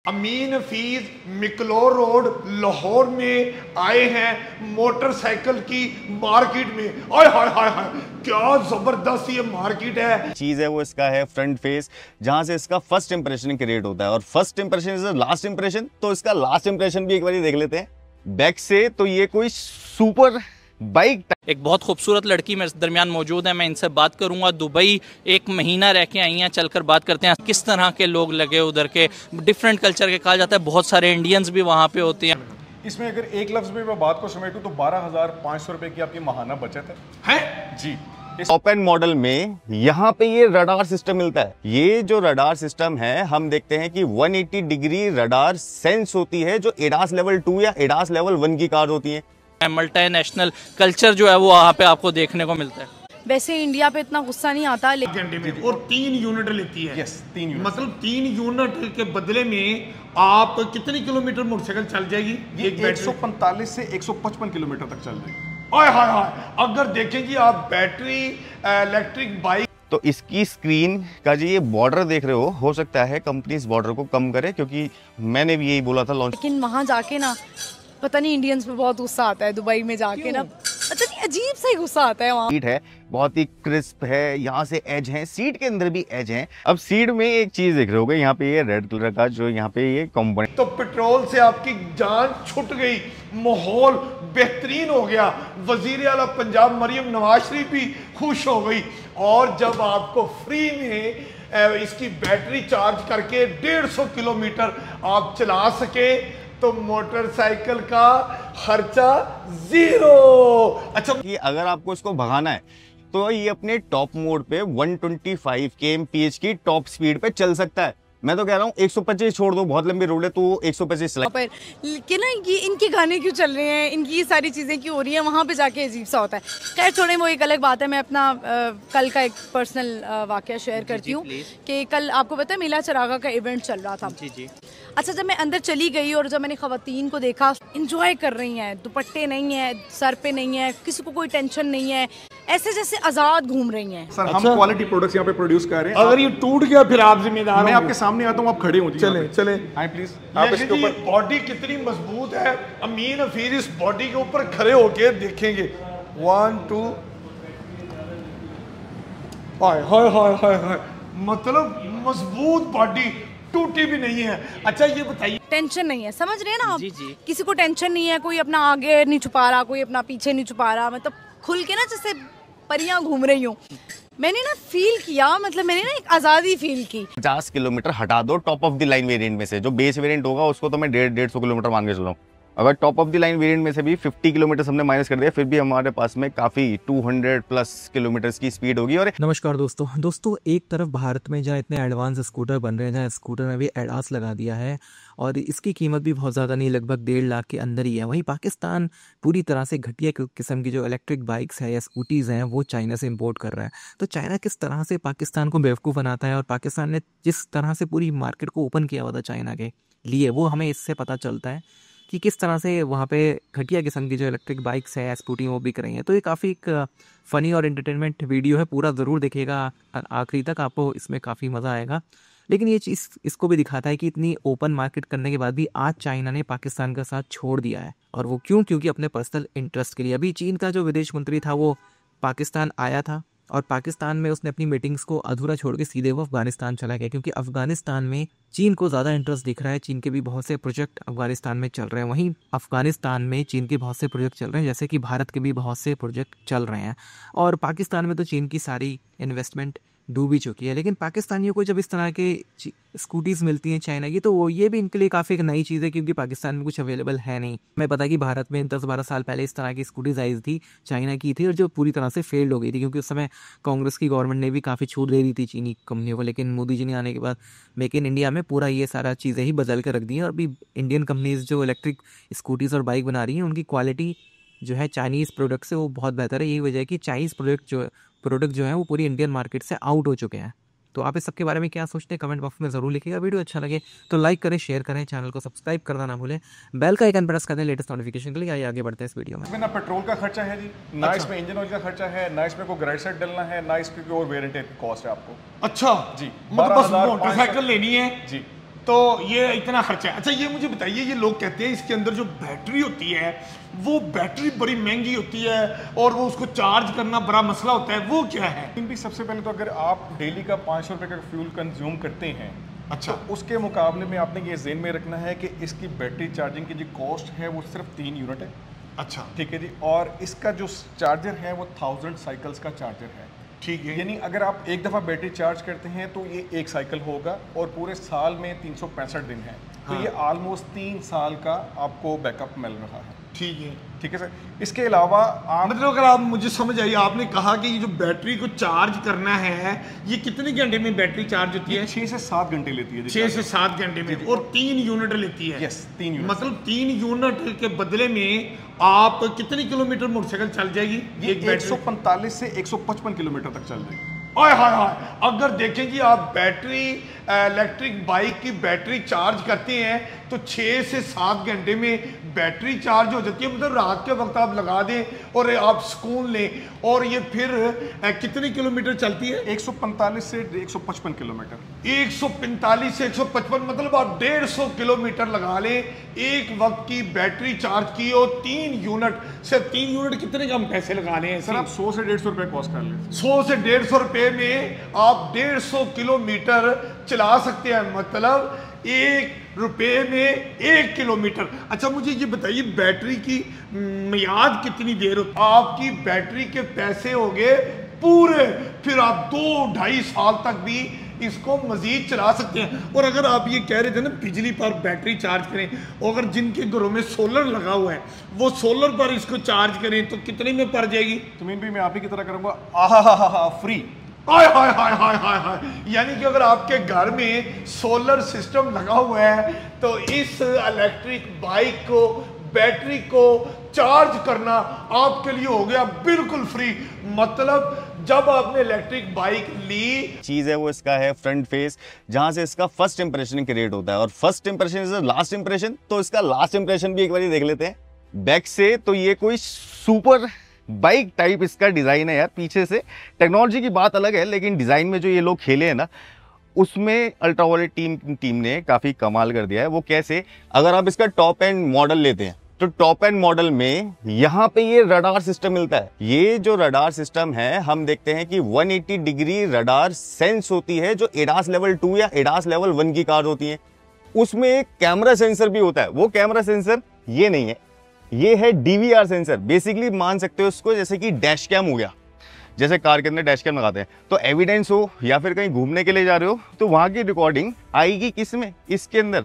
अमीन Hafeez मिकलोर road Lahore में आए हैं मोटरसाइकिल की मार्केट में। आय हाय हाय हाय, क्या जबरदस्त ये मार्केट है। चीज है वो इसका है फ्रंट फेस, जहां से इसका फर्स्ट इंप्रेशन क्रिएट होता है और first impression is last impression. तो इसका लास्ट इंप्रेशन भी एक बार देख लेते हैं बैक से। तो ये कोई सुपर बाइक, एक बहुत खूबसूरत लड़की मेरे दरमियान मौजूद है, मैं इनसे बात करूंगा। दुबई 1 महीना रह के आई हैं, चलकर बात करते हैं किस तरह के लोग लगे उधर के, डिफरेंट कल्चर के। कहा जाता है बहुत सारे इंडियंस भी वहाँ पे होते हैं। इसमें अगर एक लफ्ज में मैं बात को समेटूं तो 12,500 रुपए की आपकी माहाना बचत है जी। टॉप एंड मॉडल में यहाँ पे ये रडार सिस्टम मिलता है। ये जो रडार सिस्टम है, हम देखते हैं कि 180 डिग्री रडार सेंस होती है, जो एडास लेवल 2 या एडास लेवल 1 की कार होती है। मल्टीनेशनल कल्चर जो है वो वहाँ पे आपको देखने को मिलता है। वैसे इंडिया पे इतना गुस्सा नहीं आता घंटे में, और 3 यूनिट लेती है। Yes, 3 unit. मतलब 3 यूनिट के बदले में आप कितनी किलोमीटर मोटरसाइकिल चल जाएगी? ये 145 से 155 किलोमीटर तक चल जाएगी। आय हाय हाय, अगर देखेंगे आप बैटरी इलेक्ट्रिक बाइक। तो इसकी स्क्रीन का जो ये बॉर्डर देख रहे हो सकता है कंपनी इस बॉर्डर को कम करे, क्योंकि मैंने भी यही बोला था लॉन्च। लेकिन वहाँ जाके ना पता नहीं इंडियंस पे बहुत गुस्सा आता है। दुबई में जाके ना पता नहीं अजीब सा ही गुस्सा आता है वहाँ। सीट है बहुत ही क्रिस्प है, यहाँ से एज है, सीट के अंदर भी एज है। अब सीट में एक चीज देख रहे होगे, यहाँ पे ये रेड कलर का जो यहाँ पे ये कंपोनेंट। तो पेट्रोल से आपकी जान छूट गई, माहौल बेहतरीन हो गया। वजीर आला पंजाब मरियम नवाज शरीफ भी खुश हो गई। और जब आपको फ्री में इसकी बैटरी चार्ज करके 150 किलोमीटर आप चला सके तो मोटरसाइकिल का खर्चा 0। अच्छा, कि अगर आपको इसको भगाना है तो ये अपने टॉप मोड पे 125 kmph की टॉप स्पीड पे चल सकता है। मैं तो कह रहा हूँ 125 छोड़ दो, बहुत लंबी रोड है तो 125 चला। पर लेकिन ना ये इनके गाने क्यों चल रहे हैं, इनकी ये सारी चीज़ें क्यों हो रही हैं, वहाँ पे जाके अजीब सा होता है। खैर छोड़ें, वो एक अलग बात है। मैं अपना कल का एक पर्सनल वाकया शेयर करती हूँ कि कल आपको पता है मेला चरागा का इवेंट चल रहा था। जी। अच्छा, जब मैं अंदर चली गई और जब मैंने खवातीन को देखा इंजॉय कर रही हैं, दुपट्टे नहीं है, सर पे नहीं है, किसी को कोई टेंशन नहीं है, ऐसे जैसे आज़ाद घूम रही हैं। सर हम क्वालिटी प्रोडक्ट्स यहाँ पे प्रोड्यूस कर रहे हैं। अगर ये टूट गया फिर आप जिम्मेदार। मैं आपके सामने आता हूँ, आप खड़े हो। चले चले हाय प्लीज। आप इसके ऊपर बॉडी कितनी मजबूत है। अमीन हफीज इस बॉडी के ऊपर खड़े होके देखेंगे। 1 2 हाय हाय हाय हाय हाय, मतलब मजबूत बॉडी, टूटी भी नहीं है। अच्छा ये बताइए, टेंशन नहीं है, समझ रहे हैं ना आप? जी। किसी को टेंशन नहीं है, कोई अपना आगे नहीं छुपा रहा, कोई अपना पीछे नहीं छुपा रहा। मतलब खुल के ना जैसे परियां घूम रही हूँ। मैंने ना फील किया, मतलब मैंने ना एक आज़ादी फील की। 50 किलोमीटर हटा दो top of the line variant में से, जो बेस वेरिएंट होगा उसको तो मैं 150 किलोमीटर मान के चल रहा हूँ। अगर top of the line variant में से भी 50 किलोमीटर हमने माइनस कर दिया, फिर भी हमारे पास में काफ़ी 200 प्लस किलोमीटर्स की स्पीड होगी। और नमस्कार दोस्तों, एक तरफ भारत में जहाँ इतने एडवांस स्कूटर बन रहे हैं, जहाँ स्कूटर में भी एडास लगा दिया है और इसकी कीमत भी बहुत ज़्यादा नहीं, लगभग 1.5 लाख के अंदर ही है। वहीं पाकिस्तान पूरी तरह से घटिया किस्म की जो इलेक्ट्रिक बाइक्स है या स्कूटीज़ हैं वो चाइना से इंपोर्ट कर रहा है। तो चाइना किस तरह से पाकिस्तान को बेवकूफ़ बनाता है और पाकिस्तान ने जिस तरह से पूरी मार्केट को ओपन किया हुआ था चाइना के लिए, वो हमें इससे पता चलता है कि किस तरह से वहाँ पे घटिया किस्म की जो इलेक्ट्रिक बाइक्स है या स्कूटी वो बिक रही हैं। तो ये काफ़ी एक फ़नी और एंटरटेनमेंट वीडियो है, पूरा ज़रूर देखिएगा आखिरी तक, आपको इसमें काफ़ी मज़ा आएगा। लेकिन ये चीज़ इसको भी दिखाता है कि इतनी ओपन मार्केट करने के बाद भी आज चाइना ने पाकिस्तान का साथ छोड़ दिया है। और वो क्योंकि अपने पर्सनल इंटरेस्ट के लिए। अभी चीन का जो विदेश मंत्री था वो पाकिस्तान आया था और पाकिस्तान में उसने अपनी मीटिंग्स को अधूरा छोड़ के सीधे वो अफगानिस्तान चला गया, क्योंकि अफगानिस्तान में चीन को ज़्यादा इंटरेस्ट दिख रहा है। चीन के भी बहुत से प्रोजेक्ट अफगानिस्तान में चल रहे हैं, वहीं अफगानिस्तान में चीन के बहुत से प्रोजेक्ट चल रहे हैं, जैसे कि भारत के भी बहुत से प्रोजेक्ट चल रहे हैं। और पाकिस्तान में तो चीन की सारी इन्वेस्टमेंट डूब ही चुकी है। लेकिन पाकिस्तानियों को जब इस तरह के स्कूटीज़ मिलती हैं चाइना की, तो ये भी इनके लिए काफ़ी एक नई चीज़ है, क्योंकि पाकिस्तान में कुछ अवेलेबल है नहीं। मैं पता कि भारत में 10-12 साल पहले इस तरह की स्कूटीज़ आई थी, चाइना की थी, और जो पूरी तरह से फेल्ड हो गई थी, क्योंकि उस समय कांग्रेस की गवर्नमेंट ने भी काफ़ी छूट दे दी थी चीनी कंपनियों को। लेकिन मोदी जी ने आने के बाद मेक इन इंडिया में पूरा ये सारा चीज़ें ही बदल कर रख दी हैं। और अभी इंडियन कंपनीज़ जो इलेक्ट्रिक स्कूटीज़ और बाइक बना रही हैं, उनकी क्वालिटी जो है चाइनीज़ प्रोडक्ट से वो बहुत बेहतर है। यही वजह है कि चाइनीज़ प्रोडक्ट जो है वो पूरी इंडियन मार्केट से आउट हो चुके हैं। तो आप इस सब के बारे में क्या सोचते हैं कमेंट बॉक्स में ज़रूर लिखिएगा। वीडियो अच्छा लगे तो लाइक करें, शेयर करें, चैनल को सब्सक्राइब करना ना भूलें, बेल का आइकन प्रेस कर दें लेटेस्ट नोटिफिकेशन के लिए। आइए आगे बढ़ते हैं इस वीडियो में। इसमें ना पेट्रोल का खर्चा है जी, ना इसमें इंजन ऑयल का खर्चा है, ना इसमें कोई ग्राइड सेट डलना है, ना इसकी कोई और वेरिएंट कॉस्ट है आपको। अच्छा जी, मतलब बस मोटरसाइकिल लेनी है जी, तो ये इतना खर्चा है। अच्छा ये मुझे बताइए, ये लोग कहते हैं इसके अंदर जो बैटरी होती है वो बैटरी बड़ी महंगी होती है और वो उसको चार्ज करना बड़ा मसला होता है, वो क्या है? भी सबसे पहले तो अगर आप डेली का 500 रुपये का फ्यूल कंज्यूम करते हैं, अच्छा, तो उसके मुकाबले में आपने ये ज़हन में रखना है कि इसकी बैटरी चार्जिंग की जो कॉस्ट है वो सिर्फ 3 यूनिट है। अच्छा ठीक है जी। और इसका जो चार्जर है वो 1000 साइकिल्स का चार्जर है। ठीक है, यानी अगर आप एक दफ़ा बैटरी चार्ज करते हैं तो ये एक साइकिल होगा और पूरे साल में 365 दिन है। तो हाँ। ये ऑलमोस्ट 3 साल का आपको बैकअप मिल रहा है। ठीक है, ठीक है सर। इसके अलावा आप मतलब अगर आप मुझे समझ आई, आपने कहा कि ये जो बैटरी को चार्ज करना है ये कितने घंटे में बैटरी चार्ज होती है? 6 से 7 घंटे लेती है जी। 6 से 7 घंटे में, और 3 यूनिट लेती है। Yes, 3 unit. मतलब 3 यूनिट के बदले में आप कितनी किलोमीटर मोटरसाइकिल चल जाएगी? ये 145 से 155 किलोमीटर तक चल जाएगी। हाय हाय हाय, अगर देखें जी आप बैटरी इलेक्ट्रिक बाइक की बैटरी चार्ज करते हैं तो 6 से 7 घंटे में बैटरी चार्ज हो जाती है। मतलब रात के वक्त आप लगा दें और आप सुकून लें, और ये फिर कितने किलोमीटर चलती है? 145 से 155 किलोमीटर। 145 से 155, मतलब आप 150 किलोमीटर लगा लें एक वक्त की बैटरी चार्ज की, और 3 यूनिट, सिर्फ 3 यूनिट कितने कम पैसे लगा लें सर? आप 100 से 150 रुपये कॉस्ट कर लें। 100 से 150 रुपए में आप 150 किलोमीटर चला सकते हैं, मतलब 1 रुपए में 1 किलोमीटर। अच्छा मुझे ये बताइए, बैटरी की मियाद कितनी देर होती है? आपकी बैटरी के पैसे हो गए पूरे, फिर आप 2-2.5 साल तक भी इसको मजीद चला सकते हैं। और अगर आप ये कह रहे थे ना बिजली पर बैटरी चार्ज करें, और अगर जिनके घरों में सोलर लगा हुआ है वो सोलर पर इसको चार्ज करें तो कितने में पड़ जाएगी? तुमीन भी मैं आप ही की तरह करूँगा, आहा फ्री। हाय हाय हाय हाय हाय हाय, यानी कि अगर आपके घर में सोलर सिस्टम लगा हुआ है तो इस इलेक्ट्रिक बाइक को, बैटरी को चार्ज करना आपके लिए हो गया बिल्कुल फ्री। मतलब जब आपने इलेक्ट्रिक बाइक ली, चीज़ है वो इसका है फ्रंट फेस, जहां से इसका फर्स्ट इंप्रेशन क्रिएट होता है, और first impression is last impression. तो इसका लास्ट इंप्रेशन भी एक बार देख लेते हैं बैक से। तो ये कोई सुपर बाइक टाइप इसका डिज़ाइन है यार। पीछे से टेक्नोलॉजी की बात अलग है, लेकिन डिज़ाइन में जो ये लोग खेले हैं ना, उसमें अल्ट्रावायलेट टीम ने काफ़ी कमाल कर दिया है। वो कैसे? अगर आप इसका टॉप एंड मॉडल लेते हैं तो टॉप एंड मॉडल में यहाँ पे ये रडार सिस्टम मिलता है। ये जो रडार सिस्टम है, हम देखते हैं कि 180 डिग्री रडार सेंस होती है, जो एडास लेवल 2 या एडास लेवल 1 की कार होती है। उसमें एक कैमरा सेंसर भी होता है। वो कैमरा सेंसर ये नहीं है, ये है DVR सेंसर। बेसिकली मान सकते हो उसको जैसे कि डैश कैम हो गया, जैसे कार के अंदर डैश कैम लगाते हैं। तो एविडेंस हो या फिर कहीं घूमने के लिए जा रहे हो तो वहां की रिकॉर्डिंग आएगी किसमें? इसके अंदर।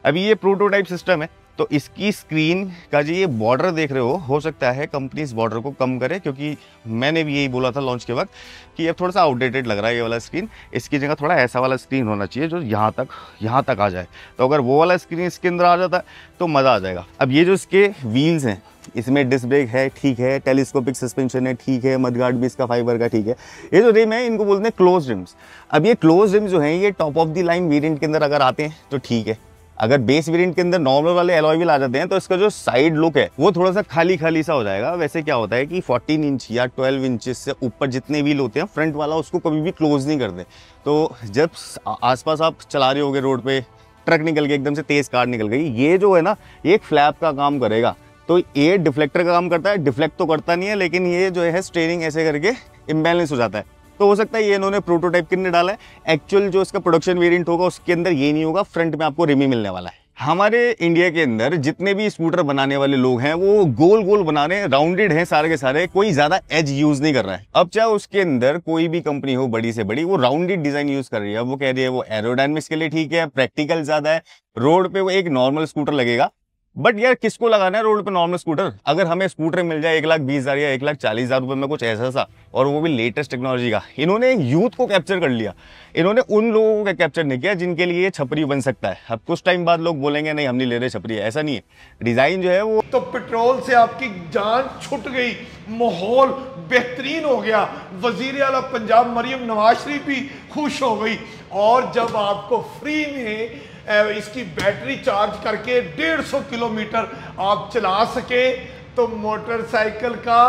अभी ये प्रोटोटाइप सिस्टम है, तो इसकी स्क्रीन का जो ये बॉर्डर देख रहे हो सकता है कंपनी इस बॉर्डर को कम करे, क्योंकि मैंने भी यही बोला था लॉन्च के वक्त कि अब थोड़ा सा आउटडेटेड लग रहा है ये वाला स्क्रीन। इसकी जगह थोड़ा ऐसा वाला स्क्रीन होना चाहिए जो यहाँ तक आ जाए। तो अगर वो वाला स्क्रीन इसके अंदर आ जाता है तो मज़ा आ जाएगा। अब ये जो इसके व्हील्स हैं, इसमें डिस्क ब्रेक है, ठीक है, टेलीस्कोपिक सस्पेंशन है, ठीक है, मडगार्ड भी इसका फाइबर का, ठीक है। ये जो रिम है इनको बोलते हैं क्लोज रिम्स। अब ये क्लोज रिम जो है ये top of the line variant के अंदर अगर आते हैं तो ठीक है। अगर बेस वेरिएंट के अंदर नॉर्मल वाले एलॉय व्हील आ जाते हैं तो इसका जो साइड लुक है वो थोड़ा सा खाली सा हो जाएगा। वैसे क्या होता है कि 14 इंच या 12 इंच से ऊपर जितने व्हील होते हैं फ्रंट वाला उसको कभी भी क्लोज नहीं करते। तो जब आसपास आप चला रहे होगे रोड पे, ट्रक निकल के एकदम से तेज कार निकल गई, ये जो है ना ये एक फ्लैप का काम करेगा। तो ये डिफ्लेक्टर का काम करता है। डिफ्लेक्ट तो करता नहीं है, लेकिन ये जो है स्टीयरिंग ऐसे करके इम्बैलेंस हो जाता है। तो हो सकता है ये इन्होंने प्रोटोटाइप के अंदर डाला है। एक्चुअल जो इसका प्रोडक्शन वेरिएंट होगा उसके अंदर ये नहीं होगा, फ्रंट में आपको रिम ही मिलने वाला है। हमारे इंडिया के अंदर जितने भी स्कूटर बनाने वाले लोग हैं वो गोल बना रहे हैं, राउंडेड हैं सारे के सारे, कोई ज्यादा एज यूज नहीं कर रहा है। अब चाहे उसके अंदर कोई भी कंपनी हो बड़ी से बड़ी, वो राउंडेड डिजाइन यूज कर रही है। अब वो कह रही है वो एरोडायनेमिक्स के लिए ठीक है, प्रैक्टिकल ज्यादा है, रोड पे वो एक नॉर्मल स्कूटर लगेगा। बट यार किसको लगाना है रोड पे नॉर्मल स्कूटर? अगर हमें स्कूटर मिल जाए 1,20,000 या 1,40,000 रुपए में कुछ ऐसा सा, और वो भी लेटेस्ट टेक्नोलॉजी का, इन्होंने यूथ को कैप्चर कर लिया। इन्होंने उन लोगों को कैप्चर नहीं किया जिनके लिए ये छपरी बन सकता है। अब कुछ टाइम बाद लोग बोलेंगे नहीं हम नहीं ले रहे छपरी, ऐसा नहीं है। डिजाइन जो है वो तो पेट्रोल से आपकी जान छूट गई, माहौल बेहतरीन हो गया, वजीर आला पंजाब मरियम नवाज शरीफ भी खुश हो गई। और जब आपको फ्री में इसकी बैटरी चार्ज करके 150 किलोमीटर आप चला सके तो मोटरसाइकिल का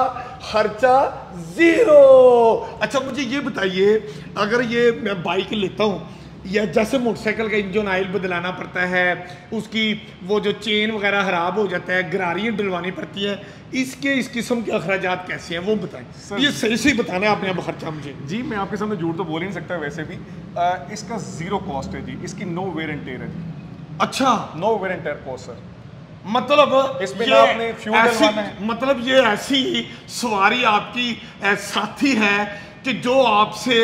खर्चा 0। अच्छा मुझे ये बताइए, अगर ये मैं बाइक लेता हूँ या जैसे मोटरसाइकिल का इंजन ऑयल बदलाना पड़ता है, उसकी वो जो चेन वगैरह खराब हो जाता है, गरारियाँ डलवानी पड़ती है, इसके इस किस्म के अखराजात कैसे हैं वो बताएं। ये सही सही बताना है आपने अब खर्चा मुझे। जी मैं आपके सामने झूठ तो बोल ही नहीं सकता वैसे भी। इसका जीरो कॉस्ट है जी, इसकी नो वेयर एंड टेयर है जी। अच्छा, no wear and tear cost sir. मतलब इसमें ये आपने फ्यूल डलवाना है। मतलब ये ऐसी सवारी आपकी साथी है कि जो आपसे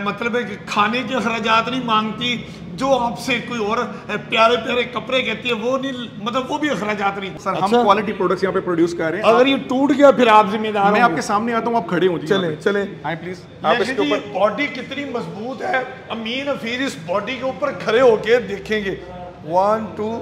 मतलब है कि खाने के अखराजात नहीं मांगती, जो आपसे कोई और प्यारे प्यारे कपड़े कहती है वो नहीं, मतलब वो भी अखराजात नहीं। सर हम क्वालिटी प्रोडक्ट्स यहाँ पे प्रोड्यूस कर रहे हैं। अगर ये टूट गया फिर आप जिम्मेदार। मैं आपके सामने आता हूँ, आप खड़े हो जी। चले चले आए प्लीज। आप इसके ऊपर बॉडी कितनी मजबूत है, अमीन हफीज इस बॉडी के ऊपर खड़े होके देखेंगे। 1 2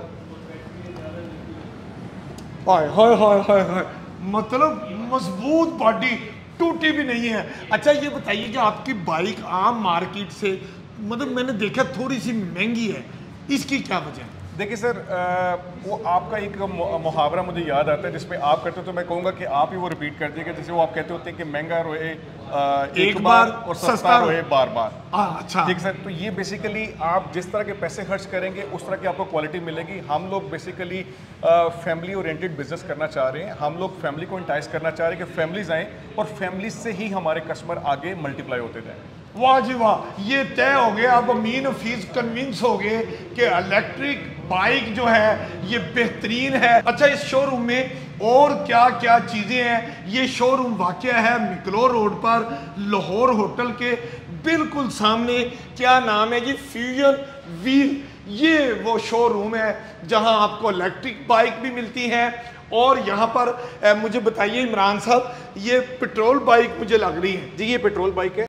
हाय हाय हाय हाय हाय, मतलब मजबूत बॉडी, टूटी भी नहीं है। अच्छा ये बताइए कि आपकी बाइक आम मार्केट से मतलब मैंने देखा थोड़ी सी महंगी है, इसकी क्या वजह है? देखिए सर, वो आपका एक मुहावरा मुझे याद आता है जिसमें आप करते हो, तो मैं कहूँगा कि आप ही वो रिपीट कर दीजिएगा। जैसे वो आप कहते होते हैं कि महंगा रोए एक बार और सस्ता रोए बार बार। अच्छा ठीक सर, तो ये बेसिकली आप जिस तरह के पैसे खर्च करेंगे उस तरह की आपको क्वालिटी मिलेगी। हम लोग बेसिकली फैमिली ओरिएंटेड बिजनेस करना चाह रहे हैं। हम लोग फैमिली को इंटाइज करना चाह रहे हैं कि फैमिलीज आएँ और फैमिली से ही हमारे कस्टमर आगे मल्टीप्लाई होते जाएँ। वाह जी वाह, ये तय हो गया, अब अमीन हफीज कन्विंस हो गए कि इलेक्ट्रिक बाइक जो है ये बेहतरीन है। अच्छा इस शोरूम में और क्या क्या चीज़ें हैं? ये शोरूम वाक़या है मिकलो रोड पर, लाहौर होटल के बिल्कुल सामने। क्या नाम है जी? Fusion wheel. ये वो शोरूम है जहां आपको इलेक्ट्रिक बाइक भी मिलती हैं। और यहाँ पर मुझे बताइए इमरान साहब, ये पेट्रोल बाइक मुझे लग रही है। जी ये पेट्रोल बाइक है।